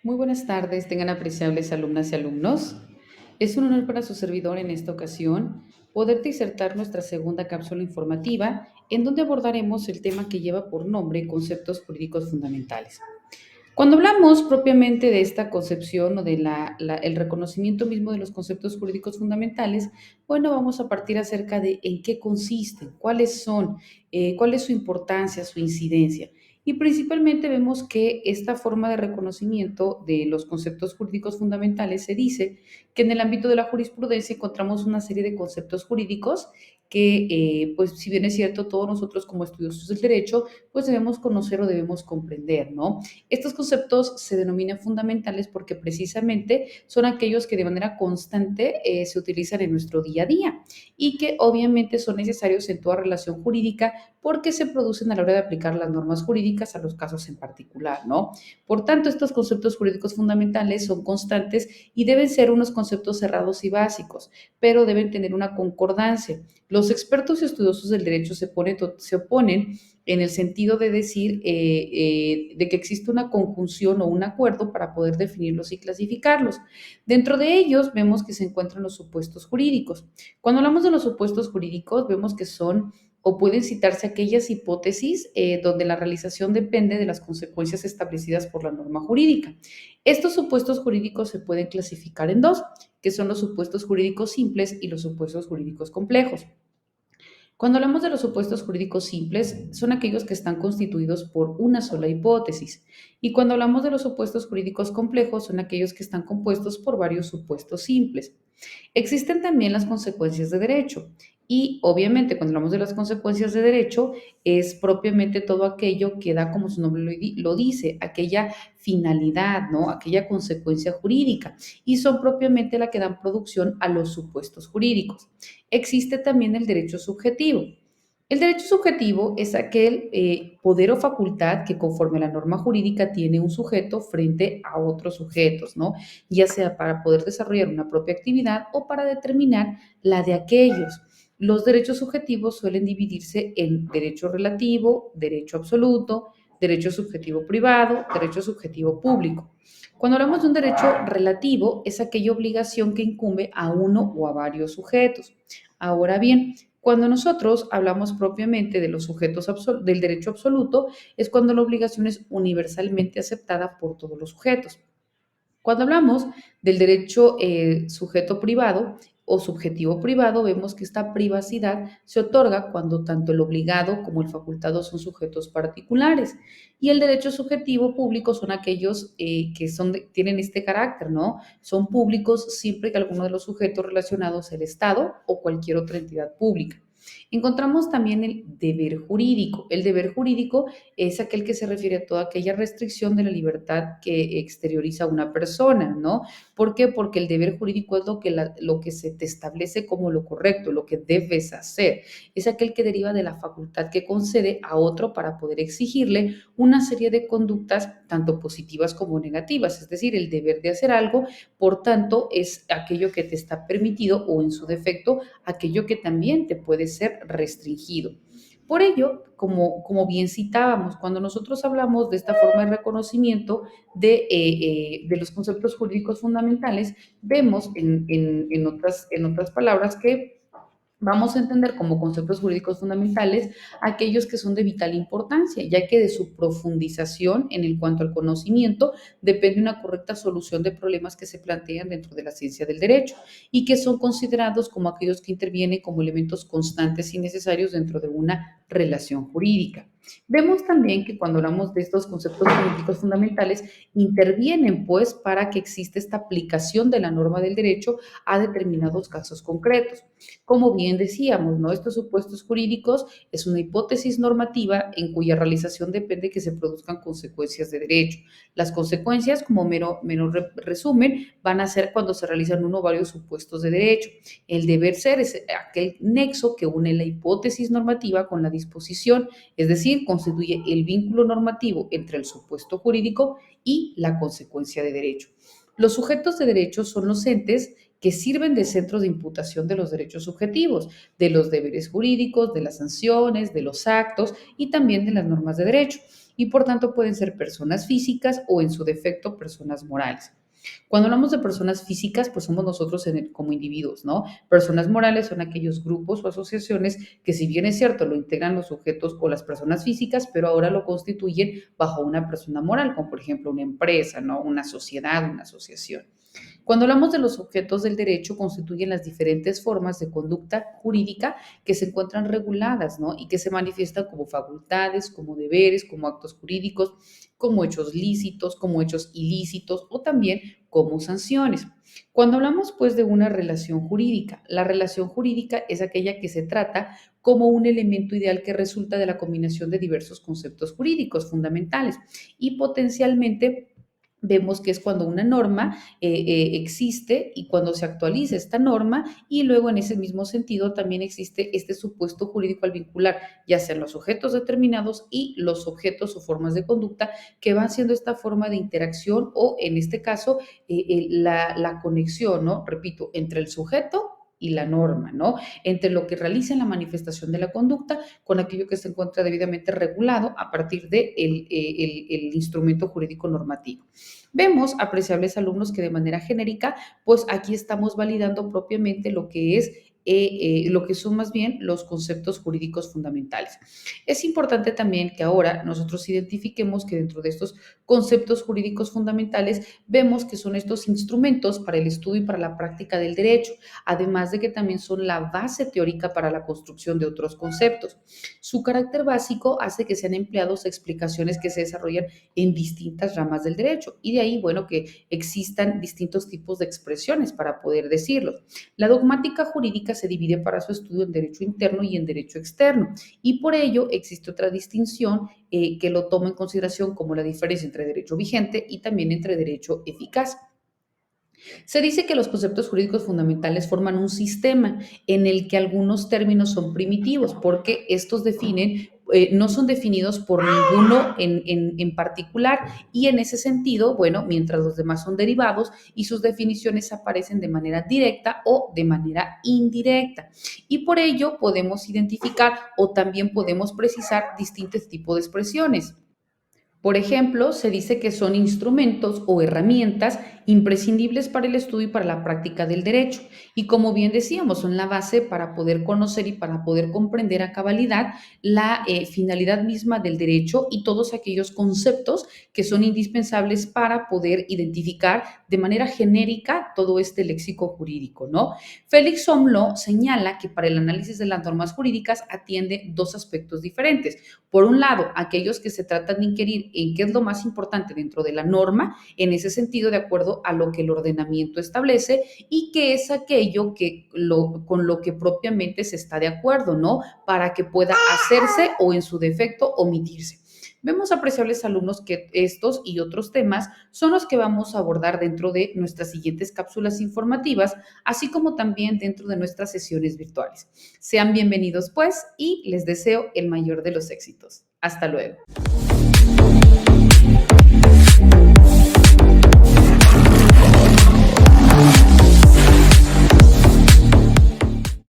Muy buenas tardes, tengan apreciables alumnas y alumnos. Es un honor para su servidor en esta ocasión poder disertar nuestra segunda cápsula informativa en donde abordaremos el tema que lleva por nombre conceptos jurídicos fundamentales. Cuando hablamos propiamente de esta concepción o de el reconocimiento mismo de los conceptos jurídicos fundamentales, bueno, vamos a partir acerca de en qué consisten, cuáles son, cuál es su importancia, su incidencia. Y principalmente vemos que esta forma de reconocimiento de los conceptos jurídicos fundamentales se dice que en el ámbito de la jurisprudencia encontramos una serie de conceptos jurídicos que, pues si bien es cierto, todos nosotros como estudiosos del derecho, pues debemos conocer o debemos comprender, ¿no? Estos conceptos se denominan fundamentales porque precisamente son aquellos que de manera constante se utilizan en nuestro día a día y que obviamente son necesarios en toda relación jurídica porque se producen a la hora de aplicar las normas jurídicas a los casos en particular, ¿no? Por tanto, estos conceptos jurídicos fundamentales son constantes y deben ser unos conceptos cerrados y básicos, pero deben tener una concordancia. Los expertos y estudiosos del derecho se oponen en el sentido de decir de que existe una conjunción o un acuerdo para poder definirlos y clasificarlos. Dentro de ellos vemos que se encuentran los supuestos jurídicos. Cuando hablamos de los supuestos jurídicos, vemos que son o pueden citarse aquellas hipótesis donde la realización depende de las consecuencias establecidas por la norma jurídica. Estos supuestos jurídicos se pueden clasificar en dos, que son los supuestos jurídicos simples y los supuestos jurídicos complejos. Cuando hablamos de los supuestos jurídicos simples, son aquellos que están constituidos por una sola hipótesis. Y cuando hablamos de los supuestos jurídicos complejos, son aquellos que están compuestos por varios supuestos simples. Existen también las consecuencias de derecho. Y obviamente cuando hablamos de las consecuencias de derecho es propiamente todo aquello que da, como su nombre lo dice, aquella finalidad, ¿no? Aquella consecuencia jurídica. Y son propiamente la que dan producción a los supuestos jurídicos. Existe también el derecho subjetivo. El derecho subjetivo es aquel poder o facultad que conforme a la norma jurídica tiene un sujeto frente a otros sujetos, ¿no? Ya sea para poder desarrollar una propia actividad o para determinar la de aquellos. Los derechos subjetivos suelen dividirse en derecho relativo, derecho absoluto, derecho subjetivo privado, derecho subjetivo público. Cuando hablamos de un derecho relativo, es aquella obligación que incumbe a uno o a varios sujetos. Ahora bien, cuando nosotros hablamos propiamente de los sujetos del derecho absoluto, es cuando la obligación es universalmente aceptada por todos los sujetos. Cuando hablamos del derecho sujeto privado o subjetivo privado, vemos que esta privacidad se otorga cuando tanto el obligado como el facultado son sujetos particulares. Y el derecho subjetivo público son aquellos que tienen este carácter, ¿no? Son públicos siempre que alguno de los sujetos relacionados sea el Estado o cualquier otra entidad pública. Encontramos también el deber jurídico. El deber jurídico es aquel que se refiere a toda aquella restricción de la libertad que exterioriza una persona, ¿no? ¿Por qué? Porque el deber jurídico es lo que se te establece como lo correcto, lo que debes hacer. Es aquel que deriva de la facultad que concede a otro para poder exigirle una serie de conductas, tanto positivas como negativas. Es decir, el deber de hacer algo, por tanto, es aquello que te está permitido o en su defecto, aquello que también te puede ser restringido. Por ello, como bien citábamos, cuando nosotros hablamos de esta forma de reconocimiento de los conceptos jurídicos fundamentales, vemos en otras palabras que vamos a entender como conceptos jurídicos fundamentales aquellos que son de vital importancia, ya que de su profundización en el cuanto al conocimiento depende una correcta solución de problemas que se plantean dentro de la ciencia del derecho y que son considerados como aquellos que intervienen como elementos constantes y necesarios dentro de una relación jurídica. Vemos también que cuando hablamos de estos conceptos jurídicos fundamentales, intervienen pues para que exista esta aplicación de la norma del derecho a determinados casos concretos. Como bien decíamos, ¿no? Estos supuestos jurídicos es una hipótesis normativa en cuya realización depende que se produzcan consecuencias de derecho. Las consecuencias, como mero resumen, van a ser cuando se realizan uno o varios supuestos de derecho. El deber ser es aquel nexo que une la hipótesis normativa con la disposición, es decir, constituye el vínculo normativo entre el supuesto jurídico y la consecuencia de derecho. Los sujetos de derecho son los entes que sirven de centros de imputación de los derechos subjetivos, de los deberes jurídicos, de las sanciones, de los actos y también de las normas de derecho. y por tanto pueden ser personas físicas o en su defecto personas morales. Cuando hablamos de personas físicas, pues somos nosotros como individuos, ¿no? Personas morales son aquellos grupos o asociaciones que, si bien es cierto, lo integran los sujetos o las personas físicas, pero ahora lo constituyen bajo una persona moral, como por ejemplo una empresa, ¿no? Una sociedad, una asociación. Cuando hablamos de los objetos del derecho, constituyen las diferentes formas de conducta jurídica que se encuentran reguladas, ¿no? Y que se manifiestan como facultades, como deberes, como actos jurídicos, como hechos lícitos, como hechos ilícitos o también como sanciones. Cuando hablamos pues de una relación jurídica, la relación jurídica es aquella que se trata como un elemento ideal que resulta de la combinación de diversos conceptos jurídicos fundamentales y potencialmente vemos que es cuando una norma existe y cuando se actualiza esta norma y luego en ese mismo sentido también existe este supuesto jurídico al vincular ya sean los sujetos determinados y los objetos o formas de conducta que van siendo esta forma de interacción o en este caso la conexión, ¿no? Repito, entre el sujeto y la norma, ¿no? Entre lo que realiza en la manifestación de la conducta con aquello que se encuentra debidamente regulado a partir del el instrumento jurídico normativo. Vemos, apreciables alumnos, que de manera genérica, pues aquí estamos validando propiamente lo que son más bien los conceptos jurídicos fundamentales. Es importante también que ahora nosotros identifiquemos que dentro de estos conceptos jurídicos fundamentales vemos que son estos instrumentos para el estudio y para la práctica del derecho, además de que también son la base teórica para la construcción de otros conceptos. Su carácter básico hace que sean empleados explicaciones que se desarrollan en distintas ramas del derecho y de ahí, bueno, que existan distintos tipos de expresiones para poder decirlo. La dogmática jurídica se divide para su estudio en derecho interno y en derecho externo y por ello existe otra distinción que lo toma en consideración como la diferencia entre derecho vigente y también entre derecho eficaz. Se dice que los conceptos jurídicos fundamentales forman un sistema en el que algunos términos son primitivos porque estos no son definidos por ninguno en particular y en ese sentido, bueno, mientras los demás son derivados y sus definiciones aparecen de manera directa o de manera indirecta. Y por ello podemos identificar o también podemos precisar distintos tipos de expresiones. Por ejemplo, se dice que son instrumentos o herramientas imprescindibles para el estudio y para la práctica del derecho. Y como bien decíamos, son la base para poder conocer y para poder comprender a cabalidad la finalidad misma del derecho y todos aquellos conceptos que son indispensables para poder identificar de manera genérica todo este léxico jurídico, ¿no? Félix Omlo señala que para el análisis de las normas jurídicas atiende dos aspectos diferentes. Por un lado, aquellos que se tratan de inquirir en qué es lo más importante dentro de la norma, en ese sentido, de acuerdo a lo que el ordenamiento establece, y qué es aquello con lo que propiamente se está de acuerdo, ¿no? Para que pueda hacerse o en su defecto omitirse. Vemos, apreciables alumnos, que estos y otros temas son los que vamos a abordar dentro de nuestras siguientes cápsulas informativas, así como también dentro de nuestras sesiones virtuales. Sean bienvenidos, pues, y les deseo el mayor de los éxitos. Hasta luego.